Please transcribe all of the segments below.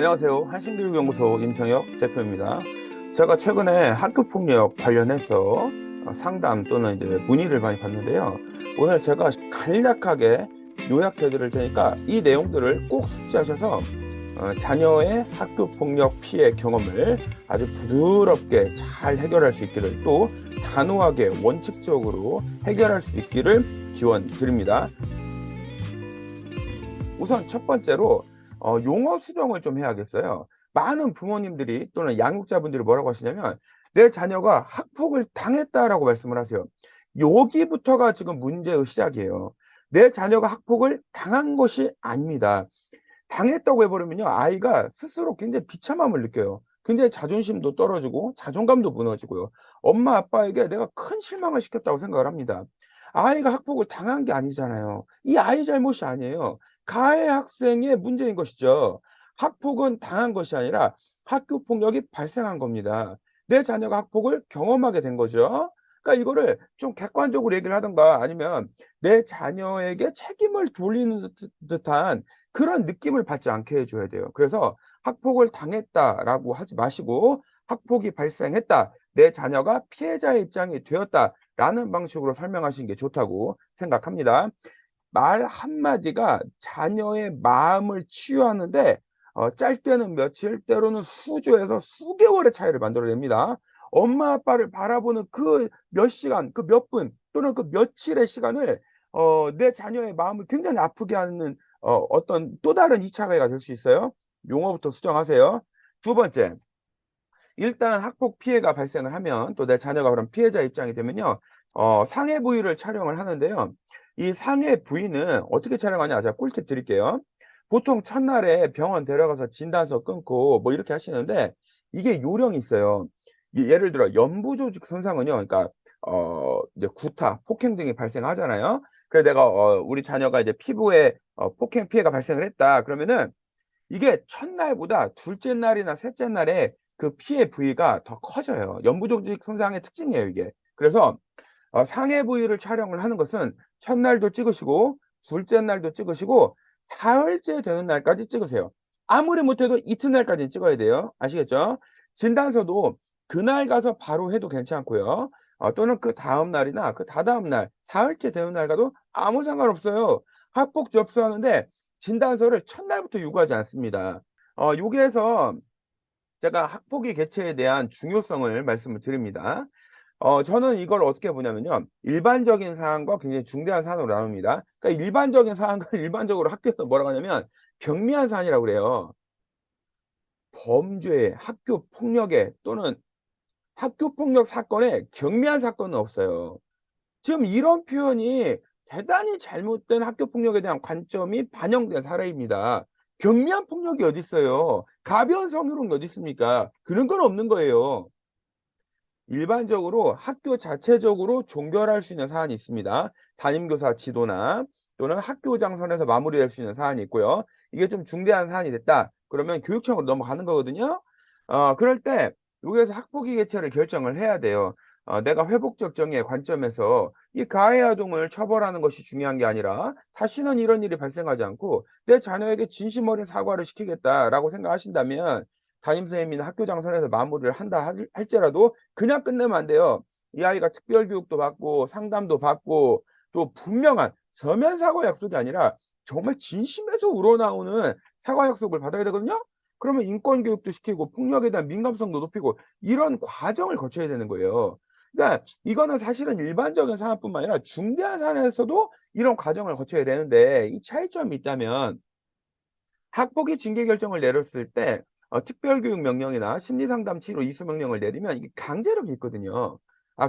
안녕하세요. 한신교육연구소 임청혁 대표입니다. 제가 최근에 학교폭력 관련해서 상담 또는 이제 문의를 많이 받는데요. 오늘 제가 간략하게 요약해 드릴 테니까 이 내용들을 꼭 숙지하셔서 자녀의 학교폭력 피해 경험을 아주 부드럽게 잘 해결할 수 있기를, 또 단호하게 원칙적으로 해결할 수 있기를 기원 드립니다. 우선 첫 번째로 용어 수정을 좀 해야겠어요. 많은 부모님들이 또는 양육자분들이 뭐라고 하시냐면 내 자녀가 학폭을 당했다라고 말씀을 하세요. 여기부터가 지금 문제의 시작이에요. 내 자녀가 학폭을 당한 것이 아닙니다. 당했다고 해버리면요, 아이가 스스로 굉장히 비참함을 느껴요. 굉장히 자존심도 떨어지고 자존감도 무너지고요. 엄마 아빠에게 내가 큰 실망을 시켰다고 생각을 합니다. 아이가 학폭을 당한 게 아니잖아요. 이 아이 잘못이 아니에요. 가해 학생의 문제인 것이죠. 학폭은 당한 것이 아니라 학교 폭력이 발생한 겁니다. 내 자녀가 학폭을 경험하게 된 거죠. 그러니까 이거를 좀 객관적으로 얘기를 하든가, 아니면 내 자녀에게 책임을 돌리는 듯한 그런 느낌을 받지 않게 해 줘야 돼요. 그래서 "학폭을 당했다."라고 하지 마시고 "학폭이 발생했다. 내 자녀가 피해자의 입장이 되었다."라는 방식으로 설명하시는 게 좋다고 생각합니다. 말 한마디가 자녀의 마음을 치유하는 데 짧게는 며칠, 때로는 수주에서 수개월의 차이를 만들어 냅니다. 엄마 아빠를 바라보는 그 몇 시간, 그 몇 분 또는 그 며칠의 시간을 내 자녀의 마음을 굉장히 아프게 하는 어떤 또 다른 2차 가해가 될 수 있어요. 용어부터 수정하세요. 두 번째, 일단 학폭 피해가 발생을 하면, 또 내 자녀가 그런 피해자 입장이 되면요, 상해 부위를 촬영을 하는데요. 이 상해 부위는 어떻게 촬영하냐, 제가 꿀팁 드릴게요. 보통 첫날에 병원 데려가서 진단서 끊고 뭐 이렇게 하시는데, 이게 요령이 있어요. 예를 들어 연부 조직 손상은요, 그러니까 이제 구타, 폭행 등이 발생하잖아요. 그래서 내가 우리 자녀가 이제 피부에 폭행 피해가 발생을 했다 그러면은, 이게 첫날보다 둘째 날이나 셋째 날에 그 피해 부위가 더 커져요. 연부조직 손상의 특징이에요, 이게. 그래서 상해 부위를 촬영을 하는 것은 첫날도 찍으시고 둘째 날도 찍으시고 사흘째 되는 날까지 찍으세요. 아무리 못해도 이튿날까지는 찍어야 돼요. 아시겠죠? 진단서도 그날 가서 바로 해도 괜찮고요. 또는 그다음 날이나 그 다다음 날, 사흘째 되는 날 가도 아무 상관없어요. 학폭 접수하는데 진단서를 첫날부터 요구하지 않습니다. 여기에서 제가 학폭위 개최에 대한 중요성을 말씀을 드립니다. 저는 이걸 어떻게 보냐면요, 일반적인 사안과 굉장히 중대한 사안으로 나눕니다. 그러니까 일반적인 사안은 일반적으로 학교에서 뭐라고 하냐면 경미한 사안이라고 그래요. 범죄에, 학교 폭력에, 또는 학교 폭력 사건에 경미한 사건은 없어요. 지금 이런 표현이 대단히 잘못된 학교 폭력에 대한 관점이 반영된 사례입니다. 경미한 폭력이 어디 있어요? 가벼운 성희롱이 어디 있습니까? 그런 건 없는 거예요. 일반적으로 학교 자체적으로 종결할 수 있는 사안이 있습니다. 담임교사 지도나 또는 학교장 선에서 마무리될 수 있는 사안이 있고요. 이게 좀 중대한 사안이 됐다 그러면 교육청으로 넘어가는 거거든요. 그럴 때 여기에서 학폭위 개최를 결정을 해야 돼요. 내가 회복적 정의의 관점에서 이 가해 아동을 처벌하는 것이 중요한 게 아니라 다시는 이런 일이 발생하지 않고 내 자녀에게 진심 어린 사과를 시키겠다라고 생각하신다면, 담임 선생님이나 학교장 선에서 마무리를 한다 할지라도 그냥 끝내면 안 돼요. 이 아이가 특별 교육도 받고 상담도 받고, 또 분명한 서면 사과 약속이 아니라 정말 진심에서 우러나오는 사과 약속을 받아야 되거든요. 그러면 인권 교육도 시키고 폭력에 대한 민감성도 높이고 이런 과정을 거쳐야 되는 거예요. 그러니까 이거는 사실은 일반적인 사안뿐만 아니라 중대한 사안에서도 이런 과정을 거쳐야 되는데, 이 차이점이 있다면, 학폭위 징계 결정을 내렸을 때 특별교육 명령이나 심리상담 치료 이수 명령을 내리면 이게 강제력이 있거든요.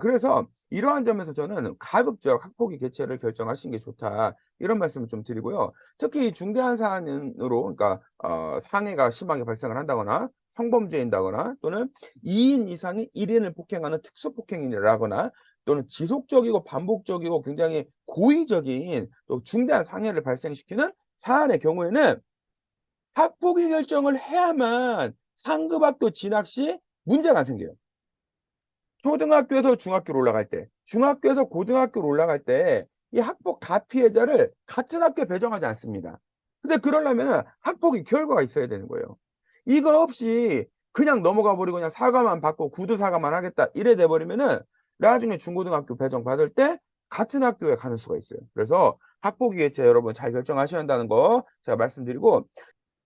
그래서 이러한 점에서 저는 가급적 학폭위 개최를 결정하시는 게 좋다, 이런 말씀을 좀 드리고요. 특히 중대한 사안으로, 그러니까 상해가 심하게 발생을 한다거나 성범죄인다거나, 또는 2인 이상이 1인을 폭행하는 특수폭행이라거나, 또는 지속적이고 반복적이고 굉장히 고의적인 또 중대한 상해를 발생시키는 사안의 경우에는 학폭위 결정을 해야만 상급 학교 진학 시 문제가 안 생겨요. 초등학교에서 중학교로 올라갈 때, 중학교에서 고등학교로 올라갈 때 이 학폭 가피해자를 같은 학교에 배정하지 않습니다. 근데 그러려면은 학폭위 결과가 있어야 되는 거예요. 이거 없이 그냥 넘어가 버리고 그냥 사과만 받고 구두 사과만 하겠다 이래 돼 버리면은 나중에 중고등학교 배정 받을 때 같은 학교에 가는 수가 있어요. 그래서 학폭위 개체 여러분 잘 결정하셔야 한다는 거 제가 말씀드리고,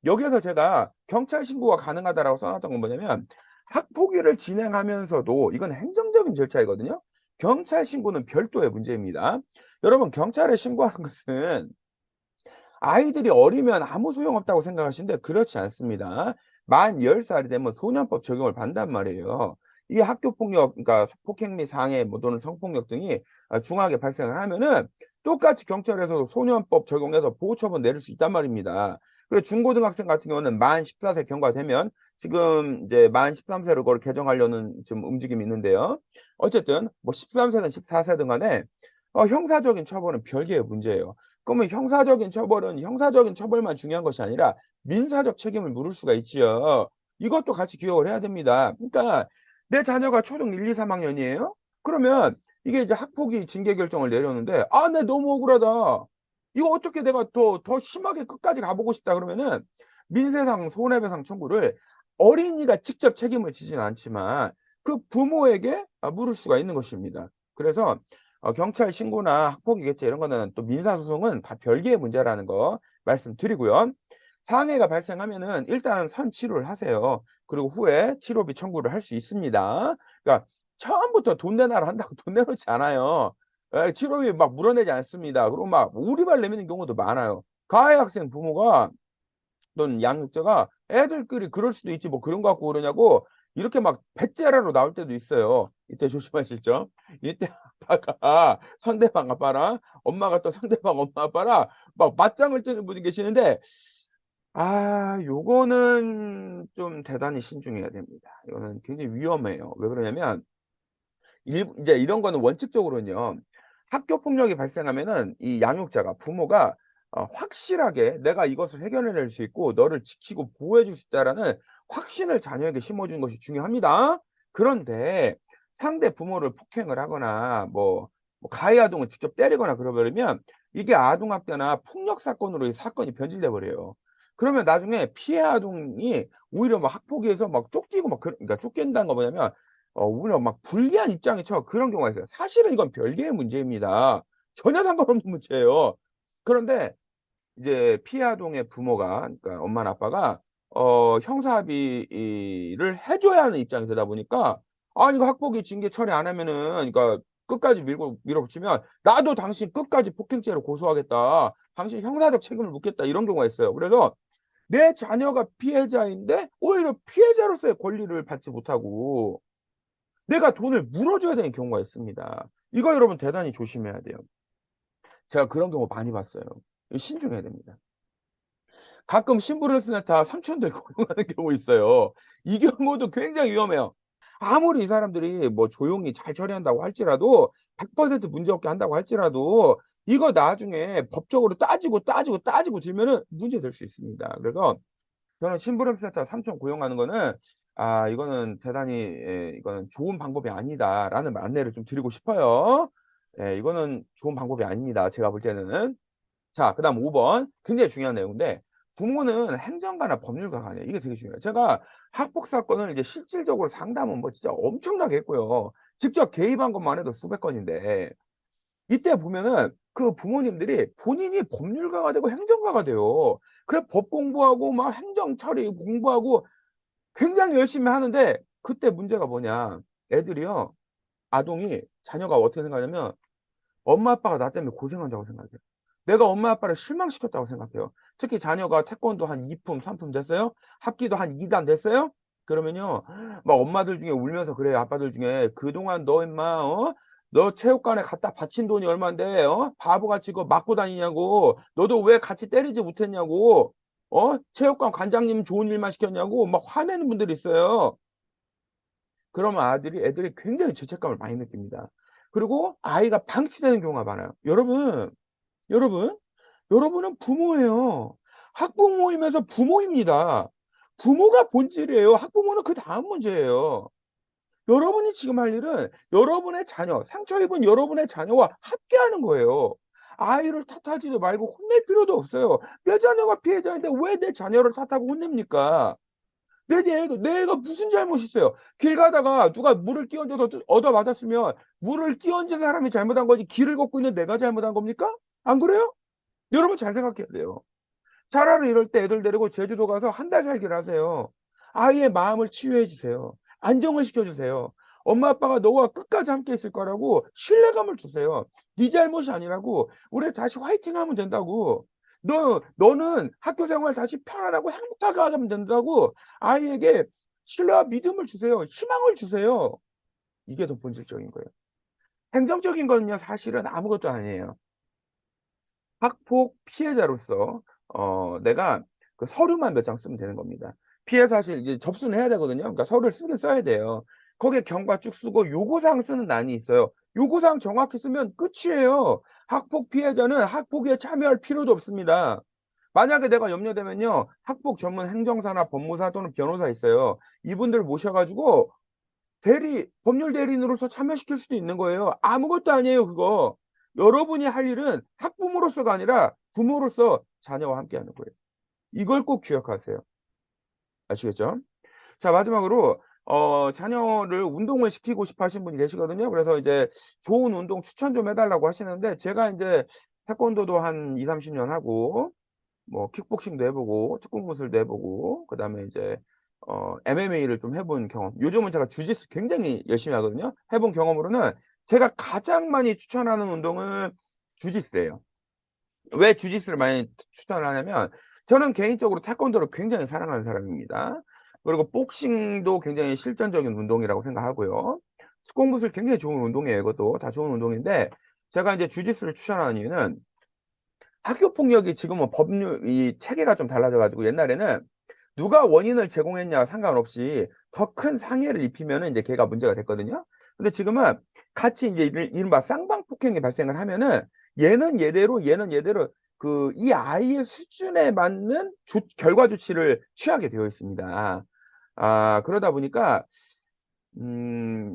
여기에서 제가 경찰 신고가 가능하다라고 써 놨던 건 뭐냐면, 학폭위를 진행하면서도 이건 행정적인 절차이거든요. 경찰 신고는 별도의 문제입니다. 여러분 경찰에 신고하는 것은 아이들이 어리면 아무 소용없다고 생각하시는데 그렇지 않습니다. 만 10살이 되면 소년법 적용을 받는단 말이에요. 이 학교 폭력, 그러니까 폭행 및 상해 뭐 또는 성폭력 등이 중하게 발생을 하면은 똑같이 경찰에서도 소년법 적용해서 보호 처분 내릴 수 있단 말입니다. 그리고 중고등학생 같은 경우는 만 14세 경과되면, 지금 이제 만 13세로 그걸 개정하려는 지금 움직임이 있는데요. 어쨌든 뭐 13세든 14세든 간에 형사적인 처벌은 별개의 문제예요. 그러면 형사적인 처벌은 형사적인 처벌만 중요한 것이 아니라 민사적 책임을 물을 수가 있지요. 이것도 같이 기억을 해야 됩니다. 그러니까 내 자녀가 초등 1, 2, 3학년이에요. 그러면 이게 이제 학폭위 징계 결정을 내렸는데, 아, 내 너무 억울하다. 이거 어떻게 내가 더 심하게 끝까지 가보고 싶다 그러면은 민사상 손해배상 청구를 어린이가 직접 책임을 지진 않지만 그 부모에게 물을 수가 있는 것입니다. 그래서 경찰 신고나 학폭위 개체 이런 거는 또 민사소송은 다 별개의 문제라는 거 말씀드리고요. 상해가 발생하면은 일단 선치료를 하세요. 그리고 후에 치료비 청구를 할 수 있습니다. 그러니까 처음부터 돈 내놔라 한다고 돈 내놓지 않아요. 치료비 막 물어내지 않습니다. 그리고 막 오리발 내미는 경우도 많아요. 가해 학생 부모가 또는 양육자가 애들끼리 그럴 수도 있지 뭐 그런 거 갖고 그러냐고 이렇게 막 배째라로 나올 때도 있어요. 이때 조심하실 점. 이때 아빠가 상대방 아빠랑 엄마가 또 상대방 엄마 아빠랑 막 맞짱을 뜨는 분이 계시는데, 요거는 좀 대단히 신중해야 됩니다. 이거는 굉장히 위험해요. 왜 그러냐면 이제 이런 거는 원칙적으로는요. 학교 폭력이 발생하면은 이 양육자가 부모가 확실하게 '내가 이것을 해결해낼 수 있고 너를 지키고 보호해 줄 수 있다.'라는 확신을 자녀에게 심어주는 것이 중요합니다. 그런데 상대 부모를 폭행을 하거나 뭐 가해 아동을 직접 때리거나 그래 버리면 이게 아동학대나 폭력 사건으로 이 사건이 변질돼 버려요. 그러면 나중에 피해 아동이 오히려 막 학폭위에서 막 쫓기고 막 그러니까 쫓긴다는 건 뭐냐면 오히려 막 불리한 입장에 처 그런 경우가 있어요. 사실은 이건 별개의 문제입니다. 전혀 상관없는 문제예요. 그런데 이제 피해 아동의 부모가, 그러니까 엄마나 아빠가 형사 합의를 해 줘야 하는 입장이 되다 보니까 이거 학폭위 징계 처리 안 하면은, 그러니까 끝까지 밀어붙이면 "나도 당신 끝까지 폭행죄로 고소하겠다. 당신 형사적 책임을 묻겠다." 이런 경우가 있어요. 그래서 내 자녀가 피해자인데 오히려 피해자로서의 권리를 받지 못하고 내가 돈을 물어줘야 되는 경우가 있습니다. 이거 여러분 대단히 조심해야 돼요. 제가 그런 경우 많이 봤어요. 신중해야 됩니다. 가끔 심부름센터 삼촌들 고용하는 경우 있어요. 이 경우도 굉장히 위험해요. 아무리 이 사람들이 뭐 조용히 잘 처리한다고 할지라도 100% 문제없게 한다고 할지라도 이거 나중에 법적으로 따지고 들면은 문제될 수 있습니다. 그래서 저는 심부름센터 삼촌 고용하는 거는 이거는 대단히 이거는 좋은 방법이 아니다라는 안내를 좀 드리고 싶어요. 예, 이거는 좋은 방법이 아닙니다, 제가 볼 때는. 자, 그다음 5 번. 굉장히 중요한 내용인데, 부모는 행정가나 법률가가 아니에요. 이게 되게 중요해요. 제가 학폭 사건을 이제 실질적으로 상담은 뭐 진짜 엄청나게 했고요. 직접 개입한 것만 해도 수백 건인데, 이때 보면은 그 부모님들이 본인이 법률가가 되고 행정가가 돼요. 그래 법 공부하고 막 행정 처리 공부하고 굉장히 열심히 하는데, 그때 문제가 뭐냐. 애들이요. 아동이 자녀가 어떻게 생각하냐면 엄마 아빠가 나 때문에 고생한다고 생각해요. 내가 엄마 아빠를 실망시켰다고 생각해요. 특히 자녀가 태권도 한 2 품, 3품 됐어요? 합기도 한 2 단 됐어요? 그러면요. 막 엄마들 중에 울면서 그래요. 아빠들 중에. "그동안 너 임마 너 체육관에 갖다 바친 돈이 얼만데 바보같이 그거 맞고 다니냐고. 너도 왜 같이 때리지 못했냐고. 체육관 관장님 좋은 일만 시켰냐고." 막 화내는 분들이 있어요. 그러면 애들이 굉장히 죄책감을 많이 느낍니다. 그리고 아이가 방치되는 경우가 많아요. 여러분, 여러분은 부모예요. 학부모이면서 부모입니다. 부모가 본질이에요. 학부모는 그다음 문제예요. 여러분이 지금 할 일은 여러분의 자녀, 상처 입은 여러분의 자녀와 함께하는 거예요. 아이를 탓하지도 말고 혼낼 필요도 없어요. 내 자녀가 피해자인데 왜 내 자녀를 탓하고 혼냅니까? 내 애가 무슨 잘못이 있어요? 길 가다가 누가 물을 끼얹어서 얻어 맞았으면 물을 끼얹은 사람이 잘못한 거지 길을 걷고 있는 내가 잘못한 겁니까? 안 그래요? 여러분 잘 생각해야 돼요. 차라리 이럴 때 애들 데리고 제주도 가서 한 달 살기를 하세요. 아이의 마음을 치유해 주세요. 안정을 시켜 주세요. 엄마 아빠가 너와 끝까지 함께 있을 거라고 신뢰감을 주세요. 네 잘못이 아니라고. 우리 다시 화이팅하면 된다고. 너는 학교 생활 다시 편안하고 행복하게 하면 된다고. 아이에게 신뢰와 믿음을 주세요. 희망을 주세요. 이게 더 본질적인 거예요. 행정적인 거는요 사실은 아무것도 아니에요. 학폭 피해자로서 내가 그 서류만 몇 장 쓰면 되는 겁니다. 피해 사실 이제 접수는 해야 되거든요. 그러니까 서류를 쓰긴 써야 돼요. 거기에 경과 쭉 쓰고 요구사항 쓰는 난이 있어요. 요구사항 정확히 쓰면 끝이에요. 학폭 피해자는 학폭에 참여할 필요도 없습니다. 만약에 내가 염려되면요. 학폭 전문 행정사나 법무사 또는 변호사 있어요. 이분들 모셔가지고 법률 대리인으로서 참여시킬 수도 있는 거예요. 아무것도 아니에요, 그거. 여러분이 할 일은 학부모로서가 아니라 부모로서 자녀와 함께 하는 거예요. 이걸 꼭 기억하세요. 아시겠죠? 자, 마지막으로, 자녀를 운동을 시키고 싶어 하신 분이 계시거든요. 그래서 이제 좋은 운동 추천 좀 해달라고 하시는데, 제가 이제 태권도도 한 2, 30년 하고, 뭐 킥복싱도 해보고 특공무술도 해보고 그다음에 이제 MMA를 좀 해본 경험. 요즘은 제가 주짓수 굉장히 열심히 하거든요. 해본 경험으로는 제가 가장 많이 추천하는 운동은 주짓수예요. 왜 주짓수를 많이 추천을 하냐면 저는 개인적으로 태권도를 굉장히 사랑하는 사람입니다. 그리고 복싱도 굉장히 실전적인 운동이라고 생각하고요. 특공무술 굉장히 좋은 운동이에요. 이것도 다 좋은 운동인데 제가 이제 주짓수를 추천하는 이유는 학교 폭력이 지금은 법률 이 체계가 좀 달라져 가지고 옛날에는 누가 원인을 제공했냐 상관없이 더 큰 상해를 입히면은 이제 걔가 문제가 됐거든요. 근데 지금은 같이 이제 이른바 쌍방폭행이 발생을 하면은 얘는 얘대로 그 이 아이의 수준에 맞는 결과 조치를 취하게 되어 있습니다. 그러다 보니까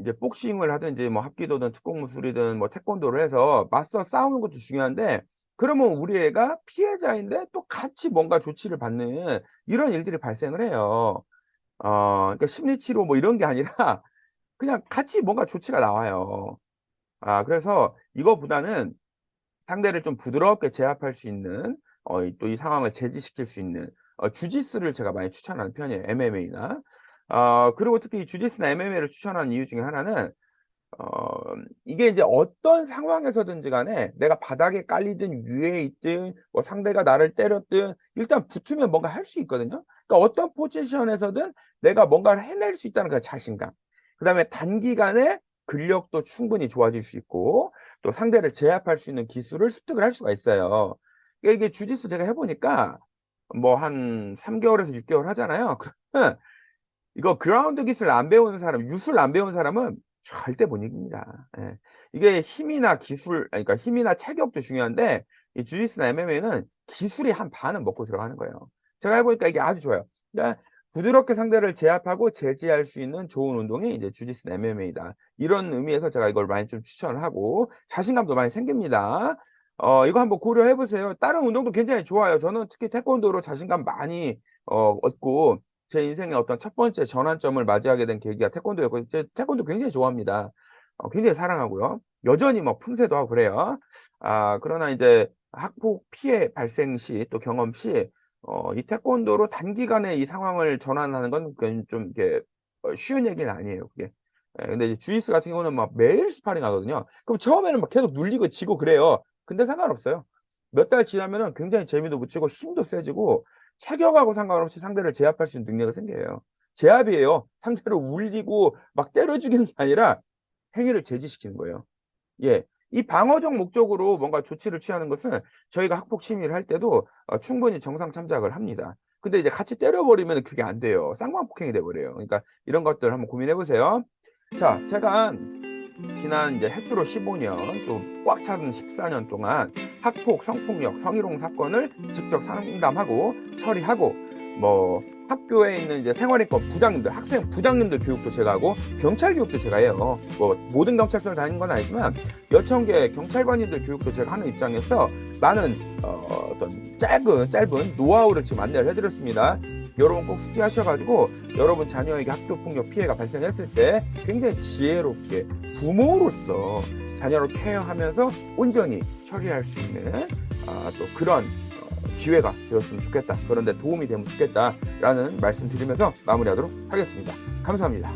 이제 복싱을 하든지 뭐 합기도든 특공무술이든 뭐 태권도를 해서 맞서 싸우는 것도 중요한데 그러면 우리 애가 피해자인데 또 같이 뭔가 조치를 받는 이런 일들이 발생을 해요. 그러니까 심리치료 뭐 이런 게 아니라 그냥 같이 뭔가 조치가 나와요. 그래서 이거보다는 상대를 좀 부드럽게 제압할 수 있는 또 이 상황을 제지시킬 수 있는 주짓수를 제가 많이 추천하는 편이에요, MMA나. 그리고 특히 이 주짓수나 MMA를 추천하는 이유 중에 하나는 어 이게 이제 어떤 상황에서든지 간에 내가 바닥에 깔리든 위에 있든 뭐 상대가 나를 때렸든 일단 붙으면 뭔가 할 수 있거든요. 그러니까 어떤 포지션에서든 내가 뭔가를 해낼 수 있다는 그 자신감. 그다음에 단기간에 근력도 충분히 좋아질 수 있고 또 상대를 제압할 수 있는 기술을 습득을 할 수가 있어요. 그러니까 이게 주짓수 제가 해 보니까 뭐 한 3 개월에서 6 개월 하잖아요. 그러면 이거 그라운드 기술 안 배우는 사람, 유술 안 배운 사람은 절대 못 이깁니다. 예. 이게 힘이나 기술, 그러니까 힘이나 체격도 중요한데 이 주짓수나 MMA는 기술이 한 반은 먹고 들어가는 거예요. 제가 해보니까 이게 아주 좋아요. 그러니까 부드럽게 상대를 제압하고 제지할 수 있는 좋은 운동이 이제 주짓수나 MMA다. 이런 의미에서 제가 이걸 많이 좀 추천을 하고 자신감도 많이 생깁니다. 이거 한번 고려해 보세요. 다른 운동도 굉장히 좋아요. 저는 특히 태권도로 자신감 많이 얻고 제 인생의 어떤 첫 번째 전환점을 맞이하게 된 계기가 태권도였고 이제 태권도 굉장히 좋아합니다. 굉장히 사랑하고요. 여전히 뭐 품새도 하고 그래요. 그러나 이제 학폭 피해 발생 시 또 경험 시 이 태권도로 단기간에 이 상황을 전환하는 건 그건 좀 이렇게 쉬운 얘기는 아니에요 그게. 예 근데 이제 주짓수 같은 경우는 막 매일 스파링하거든요. 그럼 처음에는 막 계속 눌리고 지고 그래요. 근데 상관없어요. 몇 달 지나면은 굉장히 재미도 붙이고 힘도 세지고 체격하고 상관없이 상대를 제압할 수 있는 능력이 생겨요. 제압이에요. 상대를 울리고 막 때려 죽이는 게 아니라 행위를 제지시키는 거예요. 예. 이 방어적 목적으로 뭔가 조치를 취하는 것은 저희가 학폭 심의를 할 때도 충분히 정상 참작을 합니다. 근데 이제 같이 때려 버리면은 그게 안 돼요. 쌍방폭행이 돼 버려요. 그러니까 이런 것들 한번 고민해 보세요. 자, 제가 지난 이제 햇수로 15년 또 꽉 찬 14년 동안 학폭, 성폭력, 성희롱 사건을 직접 상담하고 처리하고 뭐 학교에 있는 이제 생활인권 부장님들, 학생 부장님들 교육도 제가 하고 경찰 교육도 제가 해요. 뭐 모든 경찰서를 다니는 건 아니지만 몇천 개 경찰관님들 교육도 제가 하는 입장에서 많은 어떤 짧은 노하우를 지금 안내를 해드렸습니다. 여러분 꼭 숙지하셔가지고 여러분 자녀에게 학교폭력 피해가 발생했을 때 굉장히 지혜롭게 부모로서 자녀를 케어하면서 온전히 처리할 수 있는 또 그런 기회가 되었으면 좋겠다. 그런데 도움이 되면 좋겠다라는 말씀 드리면서 마무리하도록 하겠습니다. 감사합니다.